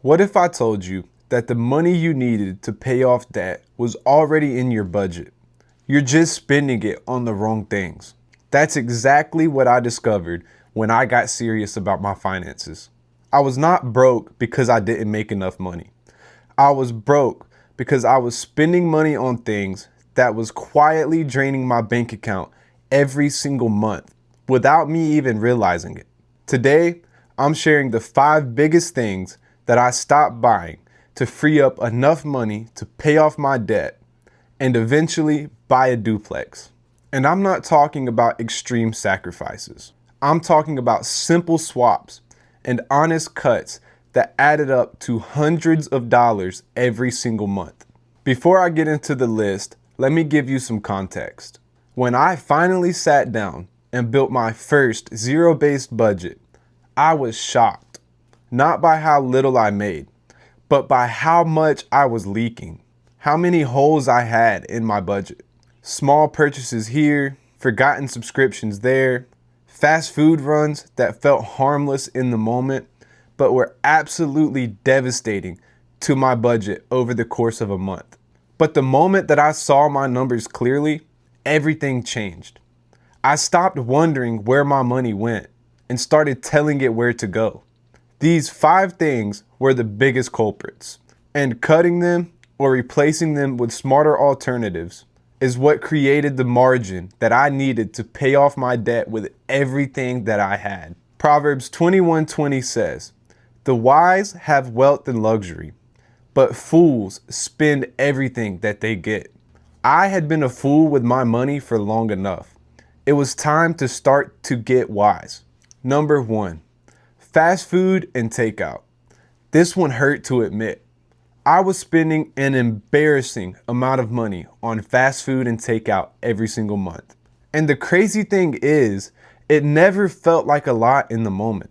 What if I told you that the money you needed to pay off debt was already in your budget? You're just spending it on the wrong things. That's exactly what I discovered when I got serious about my finances. I was not broke because I didn't make enough money. I was broke because I was spending money on things that was quietly draining my bank account every single month without me even realizing it. Today, I'm sharing the 5 biggest things that I stopped buying to free up enough money to pay off my debt and eventually buy a duplex. And I'm not talking about extreme sacrifices. I'm talking about simple swaps and honest cuts that added up to hundreds of dollars every single month. Before I get into the list, let me give you some context. When I finally sat down and built my first zero-based budget, I was shocked. Not by how little I made, but by how much I was leaking, how many holes I had in my budget. Small purchases here, forgotten subscriptions there, fast food runs that felt harmless in the moment, but were absolutely devastating to my budget over the course of a month. But the moment that I saw my numbers clearly, everything changed. I stopped wondering where my money went and started telling it where to go. These 5 things were the biggest culprits, and cutting them or replacing them with smarter alternatives is what created the margin that I needed to pay off my debt with everything that I had. Proverbs 21:20 says, "The wise have wealth and luxury, but fools spend everything that they get." I had been a fool with my money for long enough. It was time to start to get wise. Number 1. Fast food and takeout. This one hurt to admit. I was spending an embarrassing amount of money on fast food and takeout every single month. And the crazy thing is, it never felt like a lot in the moment.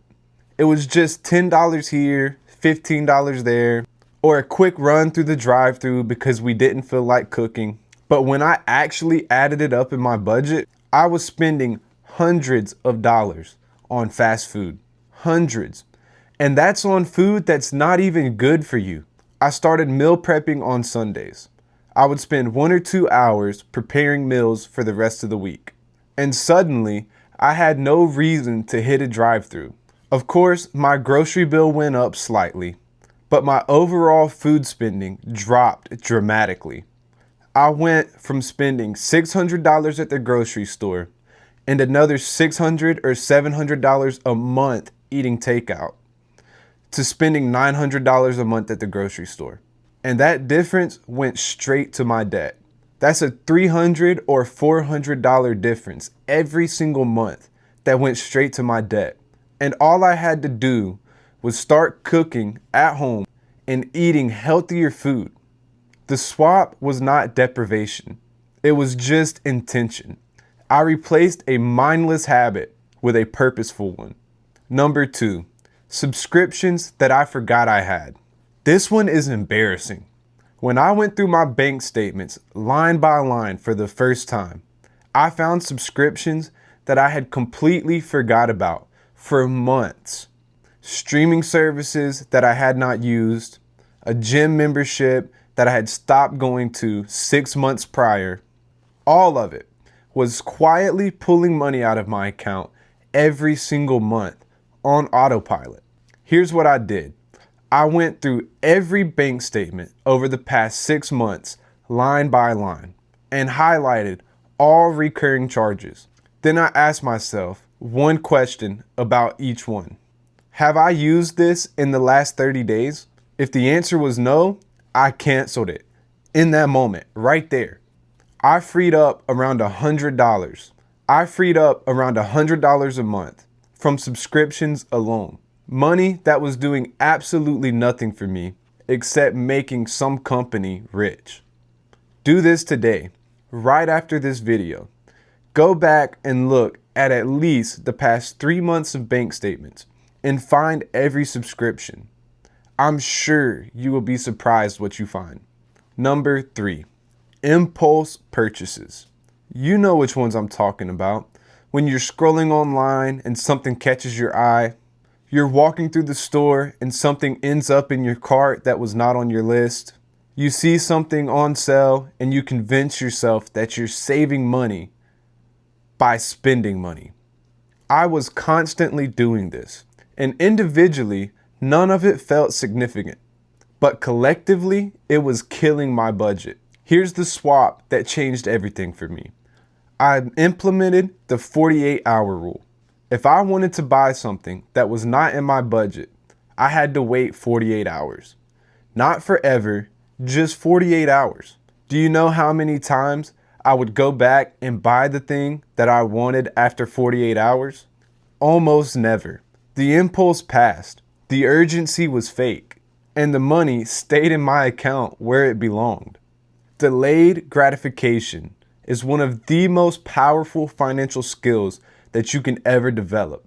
It was just $10 here, $15 there, or a quick run through the drive-thru because we didn't feel like cooking. But when I actually added it up in my budget, I was spending hundreds of dollars on fast food. Hundreds. And that's on food that's not even good for you. I started meal prepping on Sundays. I would spend 1 or 2 hours preparing meals for the rest of the week. And suddenly, I had no reason to hit a drive-thru. Of course, my grocery bill went up slightly, but my overall food spending dropped dramatically. I went from spending $600 at the grocery store and another $600 or $700 a month eating takeout to spending $900 a month at the grocery store. And that difference went straight to my debt. That's a $300 or $400 difference every single month that went straight to my debt. And all I had to do was start cooking at home and eating healthier food. The swap was not deprivation. It was just intention. I replaced a mindless habit with a purposeful one. Number 2, subscriptions that I forgot I had. This one is embarrassing. When I went through my bank statements line by line for the first time, I found subscriptions that I had completely forgot about for months. Streaming services that I had not used, a gym membership that I had stopped going to 6 months prior. All of it was quietly pulling money out of my account every single month on autopilot. Here's what I did. I went through every bank statement over the past 6 months, line by line, and highlighted all recurring charges. Then I asked myself one question about each one. Have I used this in the last 30 days? If the answer was no, I canceled it. In that moment, right there, I freed up around $100. I freed up around $100 a month from subscriptions alone. Money that was doing absolutely nothing for me except making some company rich. Do this today, right after this video. Go back and look at least the past 3 months of bank statements and find every subscription. I'm sure you will be surprised what you find. Number 3, impulse purchases. You know which ones I'm talking about. When you're scrolling online and something catches your eye, You're walking through the store and something ends up in your cart that was not on your list. You see something on sale and you convince yourself that you're saving money by spending money. I was constantly doing this, and individually, none of it felt significant. But collectively, it was killing my budget. Here's the swap that changed everything for me. I implemented the 48-hour rule. If I wanted to buy something that was not in my budget, I had to wait 48 hours. Not forever, just 48 hours. Do you know how many times I would go back and buy the thing that I wanted after 48 hours? Almost never. The impulse passed, the urgency was fake, and the money stayed in my account where it belonged. Delayed gratification is one of the most powerful financial skills that you can ever develop,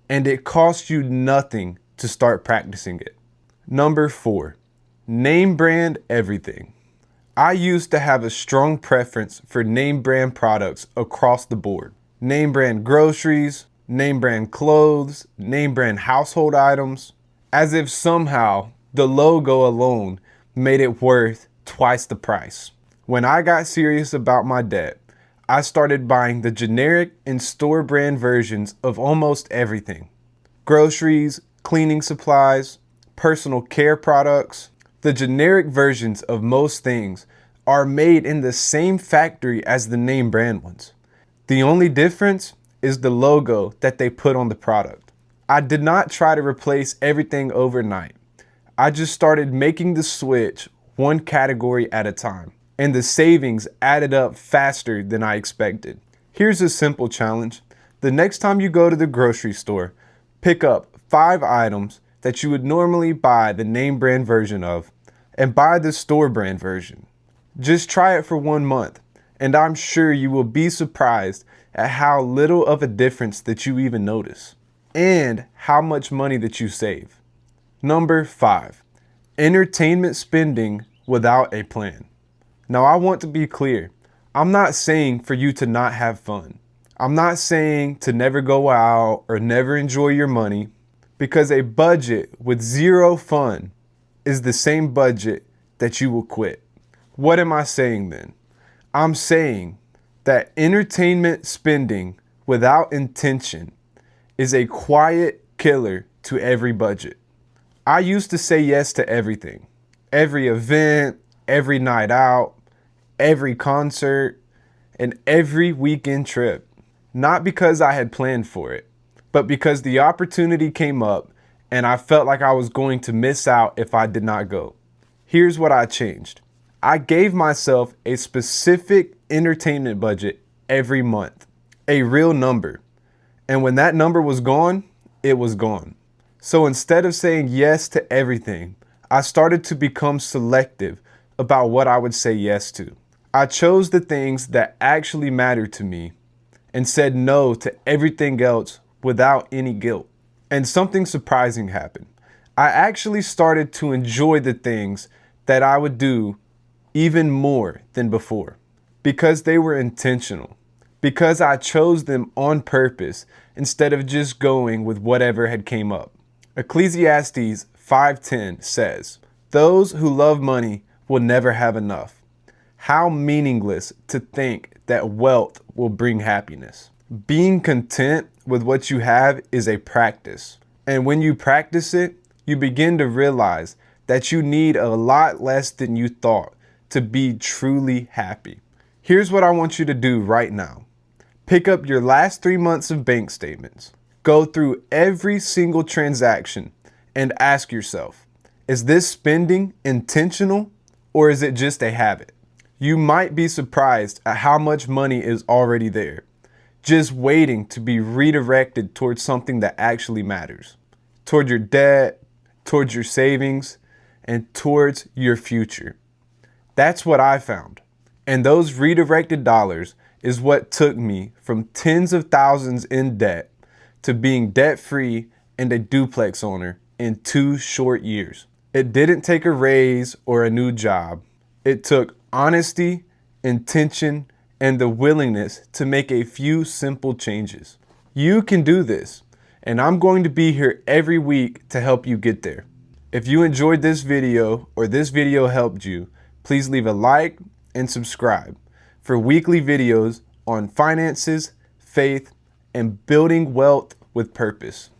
and it costs you nothing to start practicing it. Number 4, name brand everything. I used to have a strong preference for name brand products across the board. Name brand groceries, name brand clothes, name brand household items, as if somehow the logo alone made it worth twice the price. When I got serious about my debt, I started buying the generic and store brand versions of almost everything. Groceries, cleaning supplies, personal care products. The generic versions of most things are made in the same factory as the name brand ones. The only difference is the logo that they put on the product. I did not try to replace everything overnight. I just started making the switch one category at a time, and the savings added up faster than I expected. Here's a simple challenge. The next time you go to the grocery store, pick up 5 items that you would normally buy the name brand version of and buy the store brand version. Just try it for 1 month, and I'm sure you will be surprised at how little of a difference that you even notice, and how much money that you save. Number 5, entertainment spending without a plan. Now, I want to be clear. I'm not saying for you to not have fun. I'm not saying to never go out or never enjoy your money, because a budget with zero fun is the same budget that you will quit. What am I saying then? I'm saying that entertainment spending without intention is a quiet killer to every budget. I used to say yes to everything, every event, every night out, every concert, and every weekend trip. Not because I had planned for it, but because the opportunity came up and I felt like I was going to miss out if I did not go. Here's what I changed. I gave myself a specific entertainment budget every month, a real number. And when that number was gone, it was gone. So instead of saying yes to everything, I started to become selective about what I would say yes to. I chose the things that actually mattered to me and said no to everything else without any guilt. And something surprising happened. I actually started to enjoy the things that I would do even more than before, because they were intentional, because I chose them on purpose instead of just going with whatever had came up. Ecclesiastes 5:10 says, "Those who love money will never have enough." How meaningless to think that wealth will bring happiness. Being content with what you have is a practice. And when you practice it, you begin to realize that you need a lot less than you thought to be truly happy. Here's what I want you to do right now. Pick up your last 3 months of bank statements. Go through every single transaction and ask yourself, is this spending intentional or is it just a habit? You might be surprised at how much money is already there, just waiting to be redirected towards something that actually matters, toward your debt, towards your savings, and towards your future. That's what I found. And those redirected dollars is what took me from tens of thousands in debt to being debt-free and a duplex owner in 2 short years. It didn't take a raise or a new job. It took honesty, intention, and the willingness to make a few simple changes. You can do this, and I'm going to be here every week to help you get there. If you enjoyed this video or this video helped you, please leave a like and subscribe for weekly videos on finances, faith, and building wealth with purpose.